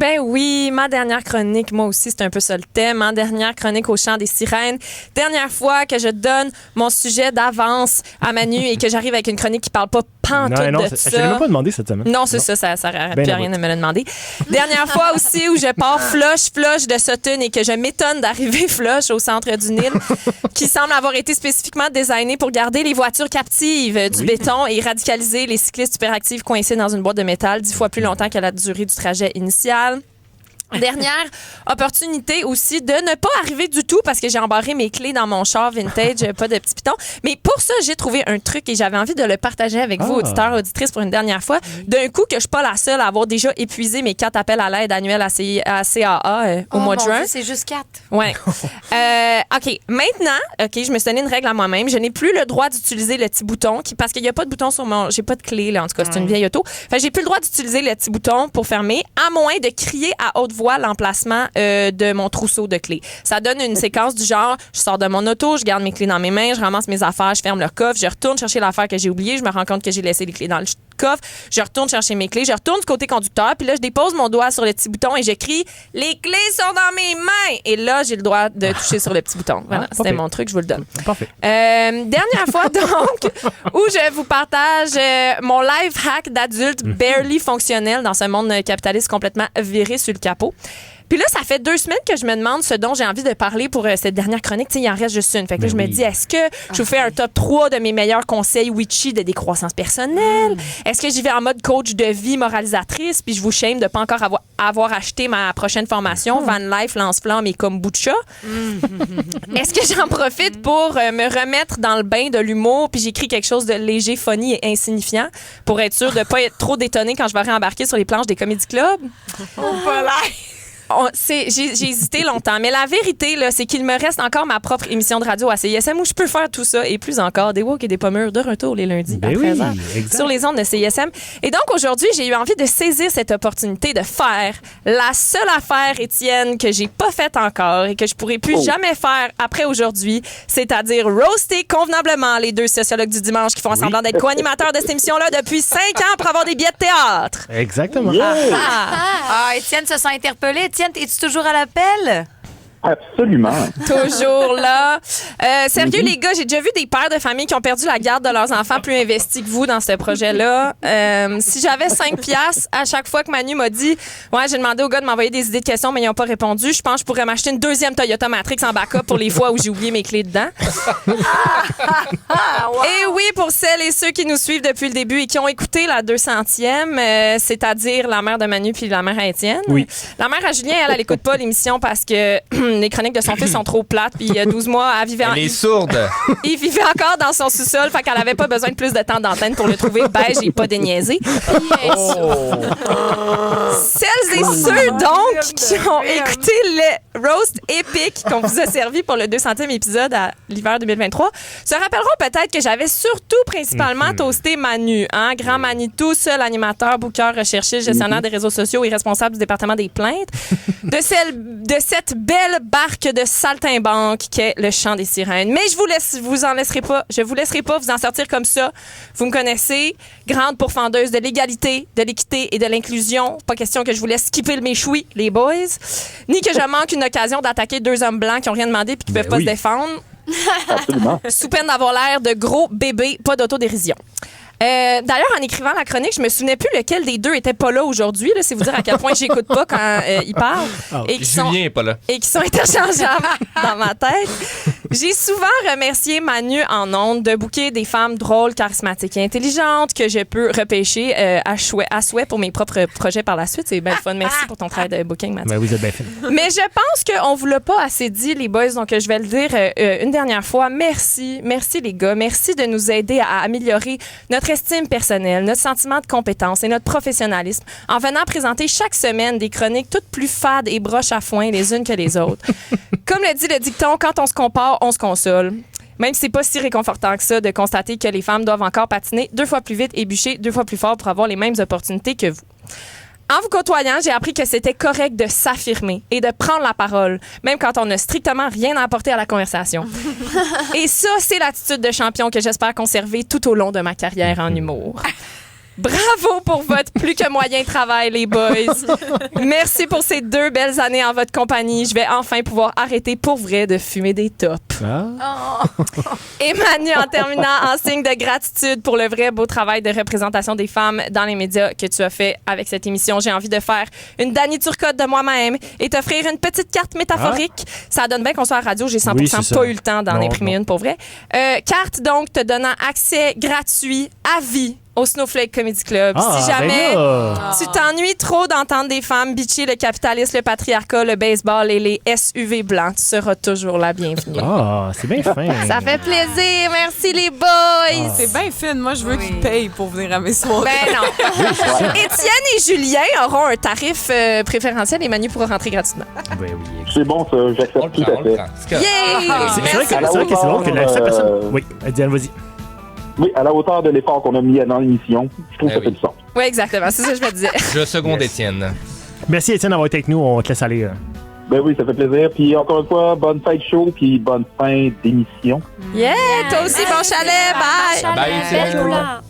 Ben oui, ma dernière chronique, moi aussi, c'est un peu ça le thème. Ma dernière chronique au chant des sirènes. Dernière fois que je donne mon sujet d'avance à Manu et que j'arrive avec une chronique qui parle pas pantoute de ça. Je t'ai même pas demandé cette semaine. Non, c'est ça arrête plus à rien de me le demander. Dernière fois aussi où je pars flush de Sutton et que je m'étonne d'arriver flush au centre du Nil, qui semble avoir été spécifiquement designé pour garder les voitures captives du béton et radicaliser les cyclistes hyperactifs coincés dans une boîte de métal 10 fois plus longtemps que la durée du trajet initial. Dernière opportunité aussi de ne pas arriver du tout parce que j'ai embarré mes clés dans mon char vintage, pas de petit piton. Mais pour ça, j'ai trouvé un truc et j'avais envie de le partager avec vous, auditeurs, auditrices, pour une dernière fois. D'un coup, que je suis pas la seule à avoir déjà épuisé mes 4 appels à l'aide annuels à CAA au mois de juin. Dieu, c'est juste 4. Ouais. OK. Maintenant, je me suis donné une règle à moi-même. Je n'ai plus le droit d'utiliser le petit bouton parce qu'il n'y a pas de bouton sur mon... J'ai pas de clé, là. En tout cas, c'est une vieille auto. Fait que j'ai plus le droit d'utiliser le petit bouton pour fermer, à moins de crier à haute voix l'emplacement de mon trousseau de clés. Ça donne une séquence du genre, je sors de mon auto, je garde mes clés dans mes mains, je ramasse mes affaires, je ferme le coffre, je retourne chercher l'affaire que j'ai oubliée, je me rends compte que j'ai laissé les clés dans le coffre, je retourne chercher mes clés, je retourne du côté conducteur, puis là, je dépose mon doigt sur le petit bouton et je crie « Les clés sont dans mes mains! » Et là, j'ai le droit de toucher sur le petit bouton. Voilà, c'était mon truc, je vous le donne. Parfait. Dernière fois, donc, où je vous partage mon life hack d'adulte barely fonctionnel dans ce monde capitaliste complètement viré sur le capot. Puis là, ça fait 2 semaines que je me demande ce dont j'ai envie de parler pour cette dernière chronique. Tu sais, il en reste juste une. Fait que là, je me dis, est-ce que je vous fais un top 3 de mes meilleurs conseils witchy de décroissance personnelle? Est-ce que j'y vais en mode coach de vie moralisatrice? Puis je vous shame de pas encore avoir acheté ma prochaine formation, Van Life, Lance-Flamme et Kombucha? Est-ce que j'en profite pour me remettre dans le bain de l'humour puis j'écris quelque chose de léger, funny et insignifiant pour être sûr de pas être trop détonnée quand je vais réembarquer sur les planches des comédie clubs? J'ai hésité longtemps, mais la vérité, là, c'est qu'il me reste encore ma propre émission de radio à CISM où je peux faire tout ça et plus encore, des woks et des pommures de retour les lundis à 13h sur les ondes de CISM. Et donc, aujourd'hui, j'ai eu envie de saisir cette opportunité de faire la seule affaire, Étienne, que j'ai pas faite encore et que je pourrai plus jamais faire après aujourd'hui, c'est-à-dire roaster convenablement les 2 sociologues du dimanche qui font semblant d'être co-animateurs de cette émission-là depuis 5 ans pour avoir des billets de théâtre. Exactement. Étienne se sent interpellé. Étienne, es-tu toujours à l'appel? Absolument. Toujours là. Sérieux, les gars, j'ai déjà vu des pères de famille qui ont perdu la garde de leurs enfants plus investis que vous dans ce projet-là. Si j'avais 5 piastres à chaque fois que Manu m'a dit « Ouais, j'ai demandé aux gars de m'envoyer des idées de questions, mais ils n'ont pas répondu. Je pense que je pourrais m'acheter une 2e Toyota Matrix en backup pour les fois où j'ai oublié mes clés dedans. » Et oui, pour celles et ceux qui nous suivent depuis le début et qui ont écouté la 200e, c'est-à-dire la mère de Manu puis la mère à Étienne. Oui. La mère à Julien, elle n'écoute pas l'émission parce que les chroniques de son fils sont trop plates. Puis il y a 12 mois, elle vivait Elle est sourde. Il vivait encore dans son sous-sol, fait qu'elle avait pas besoin de plus de temps d'antenne pour le trouver beige et pas déniaisé. Celles et ceux, donc, qui ont écouté le roast épique qu'on vous a servi pour le 200e épisode à l'hiver 2023 se rappelleront peut-être que j'avais surtout principalement toasté Manu, hein, grand Manitou, seul animateur, booker, recherchiste, gestionnaire des réseaux sociaux et responsable du département des plaintes, de cette belle barque de saltimbanque qu'est le chant des sirènes. Mais je vous laisserai pas vous en sortir comme ça. Vous me connaissez, grande pourfendeuse de l'égalité, de l'équité et de l'inclusion. Pas question que je vous laisse skipper le méchoui, les boys, ni que je manque une occasion d'attaquer 2 hommes blancs qui ont rien demandé puis qui peuvent pas se défendre. Absolument. Sous peine d'avoir l'air de gros bébés, pas d'autodérision. D'ailleurs, en écrivant la chronique, je me souvenais plus lequel des 2 était pas là aujourd'hui. Là, c'est vous dire à quel point j'écoute pas quand ils parlent. Et Julien est pas là. Et qui sont interchangeables dans ma tête. J'ai souvent remercié Manu en ondes de booker des femmes drôles, charismatiques et intelligentes que je peux repêcher à souhait pour mes propres projets par la suite. C'est bien fun. Merci pour ton travail de booking, Mathieu. Ben, vous êtes bien fait. Mais je pense qu'on vous l'a pas assez dit, les boys, donc je vais le dire une dernière fois. Merci les gars. Merci de nous aider à améliorer notre estime personnelle, notre sentiment de compétence et notre professionnalisme en venant présenter chaque semaine des chroniques toutes plus fades et broches à foin les unes que les autres. Comme le dit le dicton, quand on se compare, on se console. Même si c'est pas si réconfortant que ça de constater que les femmes doivent encore patiner 2 fois plus vite et bûcher 2 fois plus fort pour avoir les mêmes opportunités que vous. En vous côtoyant, j'ai appris que c'était correct de s'affirmer et de prendre la parole, même quand on n'a strictement rien à apporter à la conversation. Et ça, c'est l'attitude de champion que j'espère conserver tout au long de ma carrière en humour. Bravo pour votre plus que moyen travail, les boys. Merci pour ces 2 belles années en votre compagnie. Je vais enfin pouvoir arrêter pour vrai de fumer des tops. Et Manu, en terminant, en signe de gratitude pour le vrai beau travail de représentation des femmes dans les médias que tu as fait avec cette émission, j'ai envie de faire une Dani Turcotte de moi-même et t'offrir une petite carte métaphorique. Ça donne bien qu'on soit à la radio. J'ai 100% pas eu le temps d'en imprimer une pour vrai. Carte, donc, te donnant accès gratuit à vie au Snowflake Comedy Club. Si jamais tu t'ennuies trop d'entendre des femmes bitcher le capitalisme, le patriarcat, le baseball et les SUV blancs, tu seras toujours la bienvenue. C'est bien fin. Ça fait plaisir. Merci les boys. C'est bien fin. Moi, je veux qu'ils payent pour venir à mes soirées. Ben non. Étienne et Julien auront un tarif préférentiel et Manu pourra rentrer gratuitement. Ben oui. C'est bon, ça. J'accepte tout à fait. C'est vrai que c'est drôle que la seule personne... Oui, Diane, vas-y. Oui, à la hauteur de l'effort qu'on a mis dans l'émission, je trouve que ça fait du sens. Oui, exactement. C'est ça que je me disais. Je seconde Étienne. Merci, Étienne, d'avoir été avec nous. On te laisse aller. Ben oui, ça fait plaisir. Puis encore une fois, bonne fin de show, puis bonne fin d'émission. Yeah! Toi aussi, bon chalet. Bye! Bye, Étienne. Belle couleur.